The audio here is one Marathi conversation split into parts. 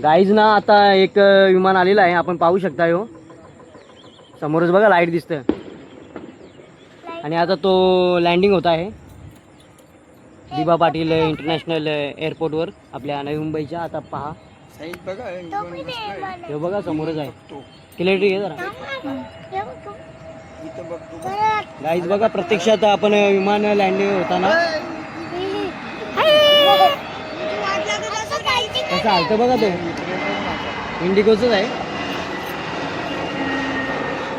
गाईज ना आता एक विमान आलेलं आहे, आपण पाहू शकता. हो समोरच बघा लाईट दिसतं. आणि आता तो लँडिंग होत आहे दिबा पाटील इंटरनॅशनल एअरपोर्टवर आपल्या नवी मुंबईच्या. आता पहा हे बघा समोरच आहे. क्लॅरिटी घे जरा गाईज. बघा प्रत्यक्षात आपण विमान लँडिंग होताना कसं हालतं बघा. तो इंडिगोच आहे,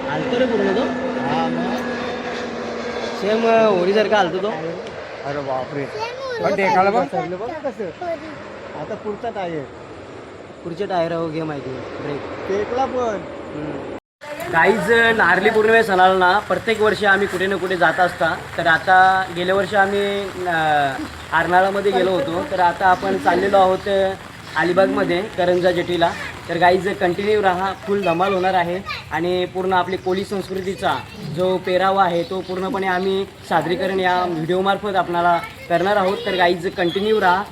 हालतो रे पूर्ण तो. सेम होडीसारखा हालतो तो. अरे बापरे. आता पुढच्या टायर हो घे माहिती ब्रेक टेकला पण. गाईज नारळी पौर्णिमे सणाला ना प्रत्येक वर्षी आम्ही कुठे ना कुठे जात असता. तर आता गेल्या वर्षी आम्ही आरनाळामध्ये गेलो होतो. तर आता आपण चाललेलो आहोत अलिबागमध्ये करंजा जेटीला. तर गाईज कंटिन्यू राहा, फुल धमाल होणार आहे. आणि पूर्ण आपली कोळी संस्कृतीचा जो पेरावा आहे तो पूर्णपणे आम्ही सादरीकरण या व्हिडिओमार्फत आपणाला करणार आहोत. तर गाईज कंटिन्यू राहा.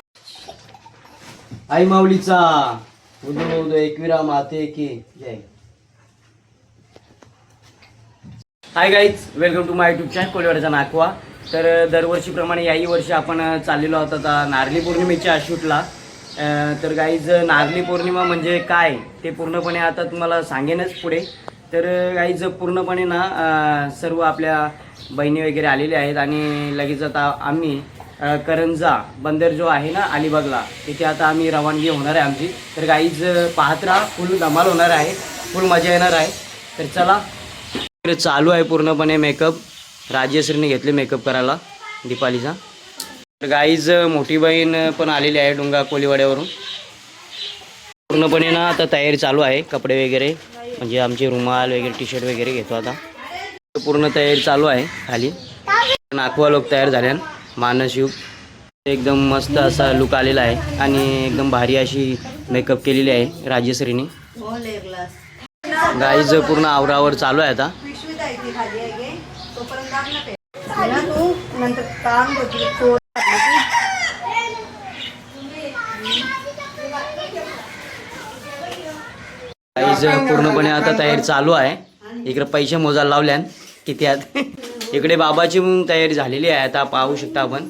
आई माऊलीचा उदो उदो एकविरा माते की जय. Hi guys, welcome to my YouTube channel कोळीवाड्याचा नाकवा. तर दरवर्षीप्रमाणे याही वर्षी आपण चाललेलो आहोत आता नारळी पौर्णिमेच्या शूटला. तर गाईज नारळी पौर्णिमा म्हणजे काय ते पूर्णपणे आता तुम्हाला सांगेनच पुढे. तर गाईज पूर्णपणे ना सर्व आपल्या बहिणी वगैरे आलेल्या आहेत. आणि लगेच आता आम्ही करंजा बंदर जो आहे ना अलिबागला, तिथे आता आम्ही रवानगी होणार आहे आमची. तर गाईज पाहत राहा, फुल धमाल होणार आहे, फुल मजा येणार आहे. तर चला. चालू आहे पूर्णपणे मेकअप. राजेश्रीने घेतले मेकअप करायला दीपालीचा. तर गाईज मोठी बहीण पण आलेली आहे डोंगा कोळीवाड्यावरून. पूर्णपणे ना आता तयारी चालू आहे, कपडे वगैरे म्हणजे आमचे रुमाल वगैरे टी शर्ट वगैरे घेतो आता. पूर्ण तयारी चालू आहे खाली. नाकवा लोक तयार झाल्यान. मानस युग एकदम मस्त असा लुक आलेला आहे आणि एकदम भारी अशी मेकअप केलेली आहे राजेश्रीने. गाईज पूर्ण आवरावर चालू आहे आता. गाईज पूर्णपणे आता तयारी चालू आहे. इकडे पैसे मोजायला लावल्यान किती आहेत. इकडे बाबाची तयारी झालेली आहे आता पाहू शकता आपण.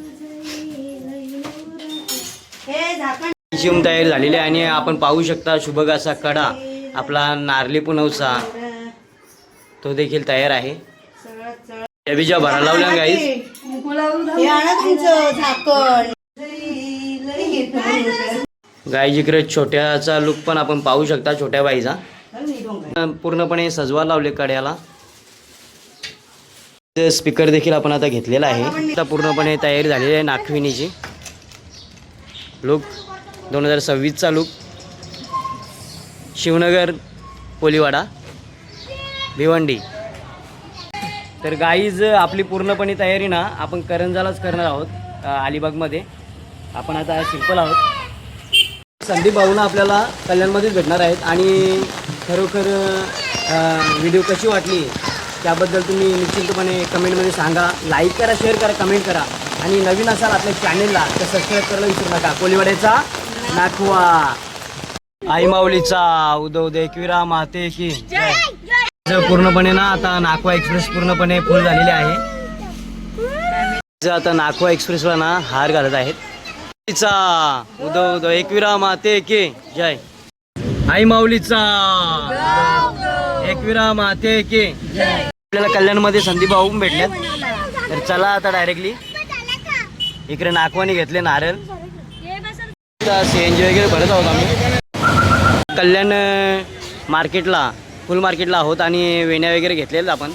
तयारी झालेली आहे आणि आपण पाहू शकता शुभग असा कडा आपला नारळी पुनवचा तो देखील तयार आहे. बीजा भरा लावल्या गाईज. गाईज इकडे छोट्याचा लुक पण आपण पाहू शकता, छोट्या बाईचा पूर्णपणे सजवा लावले कड्याला. स्पीकर देखील आपण आता घेतलेला आहे. आता पूर्णपणे तयारी झालेली आहे नागविणीची. लुक 2026चा लुक. शिवनगर कोळीवाडा भिवंडी. तर गाईज आपली पूर्णपणे तयारी ना आपण करंजालाच करणार आहोत अलिबागमध्ये. आपण आता सिंपल आहोत. संदीप भाऊना आपल्याला कल्याणमध्येच भेटणार आहेत. आणि खरोखर व्हिडिओ कशी वाटली त्याबद्दल तुम्ही निश्चितपणे कमेंटमध्ये सांगा. लाईक करा, शेअर करा, कमेंट करा. आणि नवीन असाल आपल्या चॅनेलला तर सबस्क्राईब करायला विसरू नका. कोळीवाड्याचा नाकवा. आई माऊलीचा उदो उदो एकविरा माते की जय. पूर्णपणे ना आता नाकवा एक्सप्रेस पूर्णपणे फुल झालेले आहे. आता नाकवा एक्सप्रेसला ना हार घालत आहेत. उदो उदो एकविरा माते की जय. आई माऊलीचा एकविरा माते की जय. आपल्याला कल्याणमध्ये संदीप भाऊ भेटलेत. तर चला आता डायरेक्टली. इकडे नाकवाने घेतले नारळ. सीएनजी वगैरे भरत आहोत आम्ही. कल्याण मार्केटला फुल मार्केटला आहोत आणि वेण्या वगैरे घेतलेल्या आपण.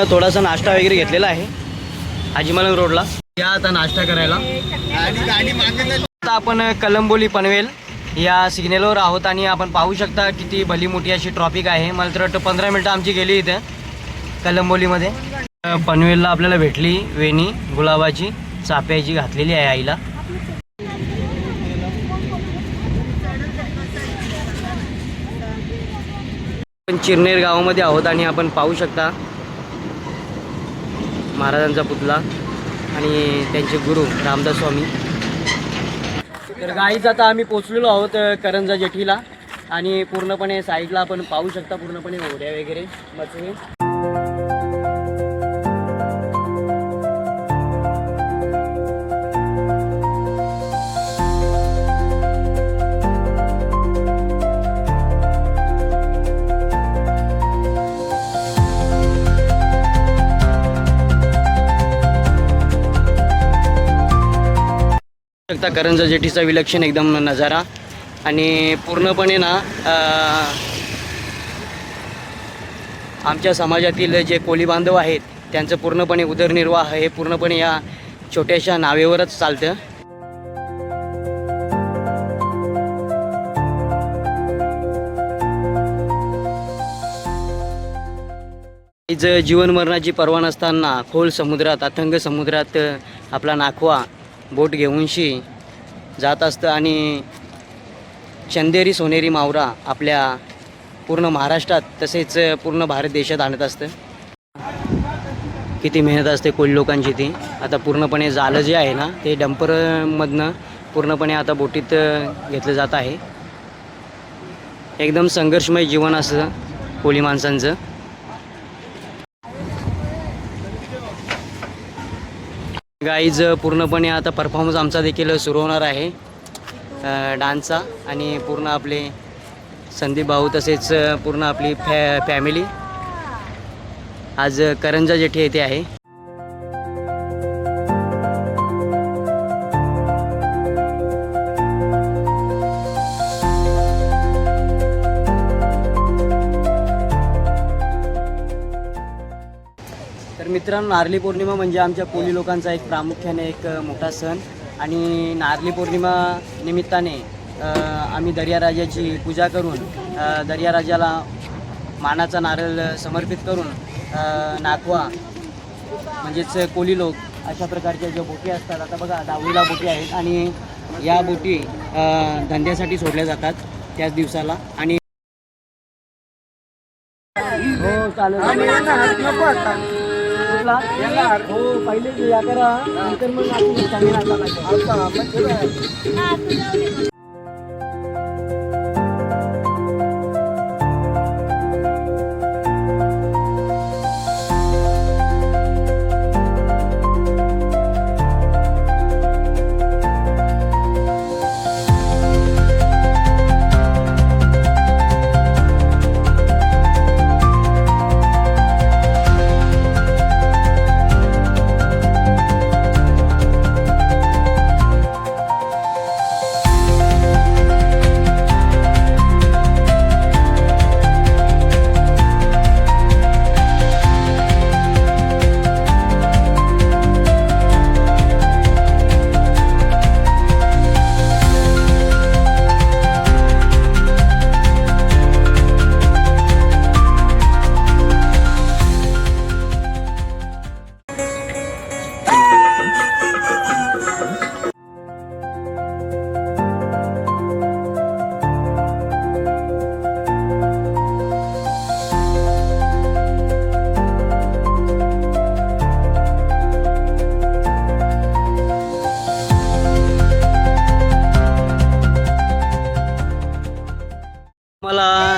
थोडासा नाश्ता वगैरे घेतलेला आहे हाजीमलंग रोडला. या आता नाश्ता करायला. आता आपण कलंबोली पनवेल या सिग्नलवर आहोत आणि आपण पाहू शकता किती भली मोठी अशी ट्रॉफिक आहे. मला तर वाटतं 15 मिनटं आमची गेली इथं कलंबोलीमध्ये. पनवेलला आपल्याला भेटली वेणी गुलाबाची चाफ्याची घातलेली आहे आईला. आपण चिरनेर गावामध्ये आहोत आणि आपण पाहू शकता महाराजांचा पुतळा. आणि त्यांचे गुरु रामदास स्वामी. तर गाईज आता आम्ही पोचलेलो आहोत करंजा जेठीला आणि पूर्णपणे साईडला आपण पाहू शकता पूर्णपणे होड्या वगैरे मछली. शकता करंजा जेठीचा विलक्षण एकदम नजारा आणि पूर्णपणे ना आमच्या समाजातील जे कोळी बांधव आहेत त्यांचं पूर्णपणे उदरनिर्वाह हे पूर्णपणे या छोट्याशा नावेवरच चालतं. जीवन मरणाची पर्वा नसताना खोल समुद्रात अथंग समुद्रात आपला नाखवा बोट घेऊनशी जात असतं आणि चंदेरी सोनेरी मावरा आपल्या पूर्ण महाराष्ट्रात तसेच पूर्ण भारत देशात आणत असतं. किती मेहनत असते कोळी लोकांची ती. आता पूर्णपणे जाळं जे आहे ना ते डंपरमधनं पूर्णपणे आता बोटीत घेतलं जात आहे. एकदम संघर्षमय जीवन असतं कोळी माणसांचं. गाईज पूर्णपणे आता परफॉर्मन्स आमचा देखील सुरू होणार आहे डान्सचा आणि पूर्ण आपले संदीप भाऊ तसेच पूर्ण आपली फॅमिली आज करंजा जेठी येथे आहे. तर मित्रांनो, नारळी पौर्णिमा म्हणजे आमच्या कोळी लोकांचा एक प्रामुख्याने एक मोठा सण आणि नारळी पौर्णिमा निमित्ताने आम्ही दर्याराजाची पूजा करून दर्याराजाला मानाचा नारळ समर्पित करून नाखवा म्हणजेच कोळी लोक अशा प्रकारच्या ज्या बोटी असतात. आता बघा दावणीला बोटी आहेत आणि या बोटी धंद्यासाठी सोडल्या जातात त्याच दिवसाला. आणि हो चालेल हो पहिले या करा नंतर मग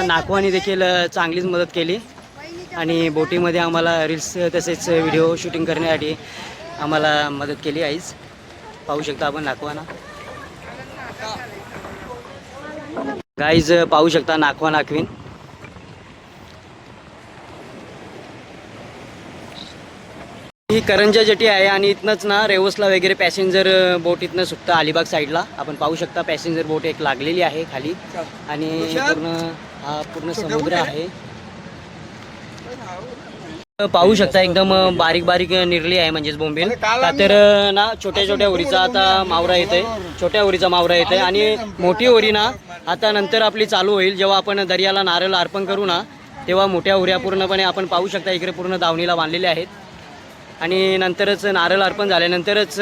नाखवानी देखील चांगलीच मदत केली आणि बोटीमध्ये आम्हाला रील्स तसेच व्हिडिओ शूटिंग करण्यासाठी आम्हाला मदत केली. आईच पाहू शकता आपण नाखवाना. गाईज पाहू शकता नाखवा नाखवीन. ही करंजा जेटी आहे आणि इथनंच ना रेवसला वगैरे पॅसेंजर बोट इथनं सुटतं अलिबाग साईडला. आपण पाहू शकता पॅसेंजर बोट एक लागलेली आहे खाली आणि पूर्ण हा पूर्ण समुद्र आहे. पाहू शकता एकदम बारीक बारीक निरली आहे म्हणजेच बोंबील. का तर ना छोट्या छोट्या होरीचा आता मावरा येतोय, छोट्या होरीचा मावरा येतोय आणि मोठी होरी ना आता नंतर आपली चालू होईल. जेव्हा आपण दर्याला नारळ अर्पण करू ना तेव्हा मोठ्या होऱ्या पूर्णपणे आपण पाहू शकता इकडे पूर्ण दावणीला बांधलेल्या आहेत आणि नंतरच नारळ अर्पण झाल्यानंतरच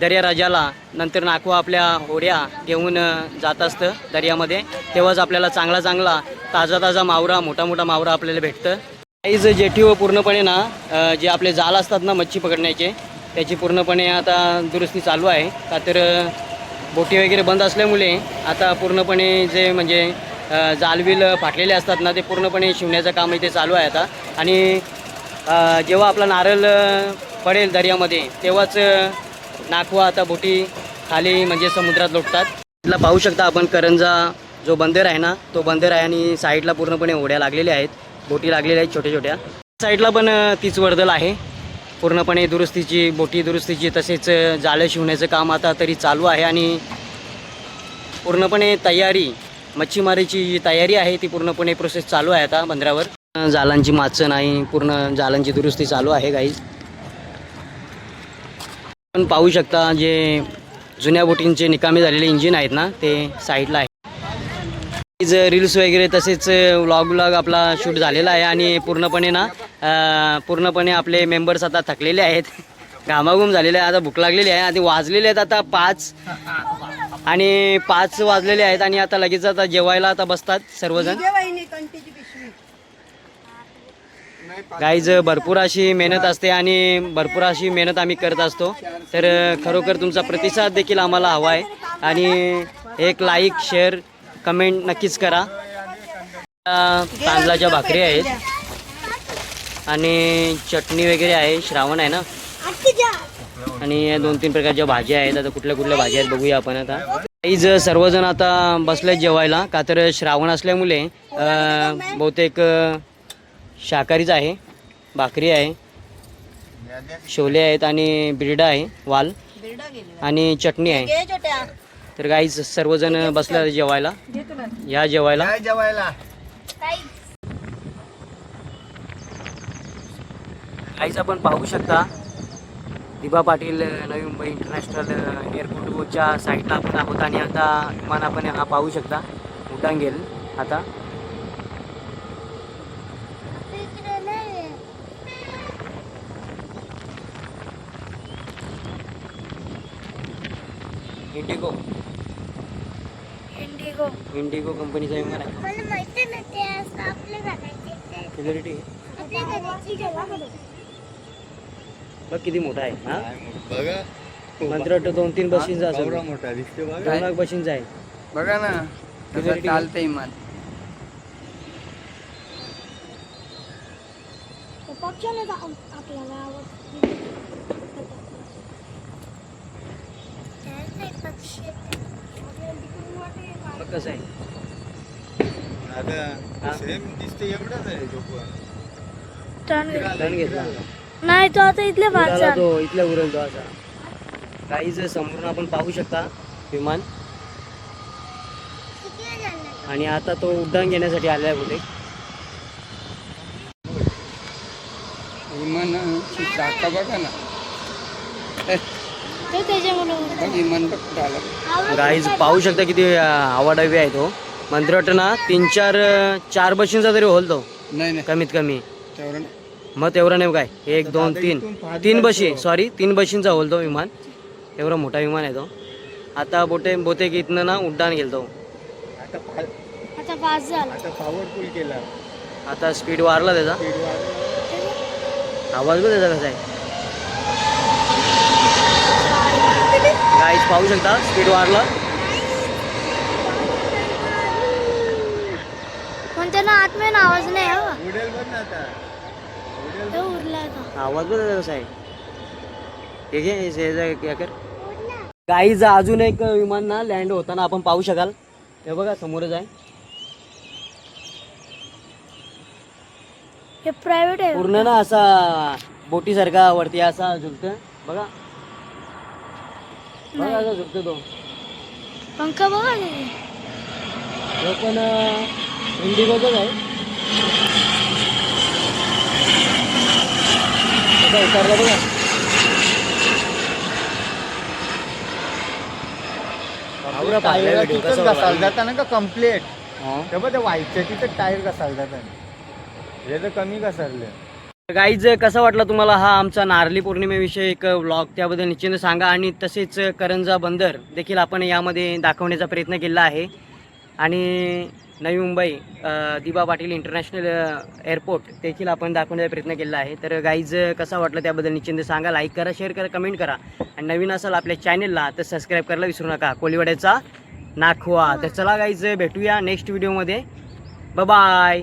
दर्याराजाला नंतर नाखवा आपल्या होड्या घेऊन जात असतं दर्यामध्ये. तेव्हाच आपल्याला चांगला चांगला ताजा ताजा मावरा मोठा मोठा मावरा आपल्याला भेटतं. काहीच जेटीवर पूर्णपणे ना जे आपले जाल असतात ना मच्छी पकडण्याचे त्याची पूर्णपणे आता दुरुस्ती चालू आहे. का तर बोटी वगैरे बंद असल्यामुळे आता पूर्णपणे जे म्हणजे जालविल फाटलेले असतात ना, ते पूर्णपणे शिवण्याचं काम इथे चालू आहे आता. आणि जेव्हा आपला नारळ पडेल दर्यामध्ये तेव्हाच नाखवा आता बोटी खाली म्हणजे समुद्रात लोटतात. इथला पाहू शकता आपण करंजा जो बंदर आहे ना, तो बंदर आहे आणि साईडला पूर्णपणे होड्या लागलेल्या आहेत, बोटी लागलेल्या आहेत छोट्या छोट्या. साईडला पण तीच वर्दळ आहे, पूर्णपणे दुरुस्तीची, बोटी दुरुस्तीची, तसेच जाळं शिवण्याचं काम आता तरी चालू आहे. आणि पूर्णपणे तयारी, मच्छीमारीची जी तयारी आहे ती पूर्णपणे प्रोसेस चालू आहे आता बंदरावर. जालांची माचं नाही, पूर्ण जालांची दुरुस्ती चालू आहे गाईज. पण पाहू शकता जे जुन्या बोटींचे निकामी झालेले इंजिन आहेत ना, ते साईडला आहे. रील्स वगैरे तसेच व्लॉग आपला शूट झालेला आहे. आणि पूर्णपणे ना पूर्णपणे आपले मेंबर्स आता थकलेले आहेत, घामाघूम झालेले आहे, आता भूक लागलेली आहे. आधी वाजलेले आहेत आता 5 आणि 5 वाजलेले आहेत आणि आता लगेच आता जेवायला आता बसतात सर्वजण. गाईज भरपूर अशी मेहनत असते आणि भरपूर अशी मेहनत आम्ही करत असतो. तर खरोखर तुमचा प्रतिसाद देखील आम्हाला हवा आहे. आणि एक लाईक, शेअर, कमेंट नक्कीच करा. तांदळाच्या भाकरी आहेत आणि चटणी वगैरे आहे, श्रावण आहे ना, आणि 2-3 प्रकारच्या भाज्या आहेत. आता कुठल्या कुठल्या भाज्या आहेत बघूया आपण. आता काहीच सर्वजण आता बसले जेवायला, का तर श्रावण असल्यामुळे बहुतेक शाकाहारीच आहे. भाकरी आहे, छोले आहेत आणि बिरडा आहे, वाल आणि चटणी आहे. तर गाईज सर्वजण बसले जेवायला, या जेवायला. गाईज आपण पाहू शकता दिबा पाटील नवी मुंबई इंटरनॅशनल एअरपोर्टच्या साईडला आपण आहोत. आणि आता विमान आपण हा पाहू शकता उड्डाण घेईल आता. इंडिगो कंपनीचा विमान आहे. बघ किती मोठा आहे हा, बघा. मंत्र 2-3 बशींचा असेल, मोठा दिसते बघा, 2 लाख बशींचा आहे बघा ना, चालतं विमान. कसं आहे घेतला नाही तो आता इथल्या तो इथल्या उरेल तो असा. काहीच समोरून आपण पाहू शकता विमान. आणि आता तो उड्डाण घेण्यासाठी आलेला आहे बहुतेक. विमानाची चाका बघा ना, गाईज पाहू शकता किती आवाडावी आहे तो. मंत्र वाटतं ना 3-4 बशींचा तरी होल तो, नाही कमीत कमी. मग तेवढा नाही काय, 1, 2, 3 बशी, सॉरी 3 बशींचा होल तो विमान. एवढा मोठा विमान आहे तो. आता बहुतेक इथनं ना उड्डाण गेल तो. आता पॉवरफुल केला, आता स्पीड वाढला त्याचा. आवाज बघ त्याचा कसा आहे. गाईज पाहू शकता स्पीड वाढला. पण त्यांना आत्म्यान आवाज नाही आवाज बघ कसा आहे. क्या कर गाईज अजून एक विमान ना लँड होताना आपण पाहू शकाल. हे बघा समोरच आहे, हे प्रायव्हेट आहे पूर्ण ना असा बोटी सारखा वरती असा झुलत बघा. बघा असा झुलतो तो पंखा बघा. तो पण इंडिगोचाच आहे. कसा उतरला बघा. घसायला जाताना का कम्प्लीट तेव्हा ते व्हायचं तिथं टायर घसायला जाताना हे तर कमी घसरले. गाईज कसा वाटला तुम्हाला हा आमचा नारळी पौर्णिमेविषयी एक व्लॉग, त्याबद्दल निश्चित सांगा. आणि तसेच करंजा बंदर देखील आपण यामध्ये दाखवण्याचा प्रयत्न केला आहे. आणि नवी मुंबई दिबा पाटील इंटरनॅशनल एअरपोर्ट देखील आपण दाखवण्याचा प्रयत्न केला आहे. तर गाईज कसा वाटलं त्याबद्दल निश्चिंत सांगा, लाईक करा, शेअर करा, कमेंट करा आणि नवीन असाल आपल्या चॅनलला तर सबस्क्राईब करायला विसरू नका. कोळीवाड्याचा नाखवा. तर चला गाईज भेटूया नेक्स्ट व्हिडिओमध्ये. बाय.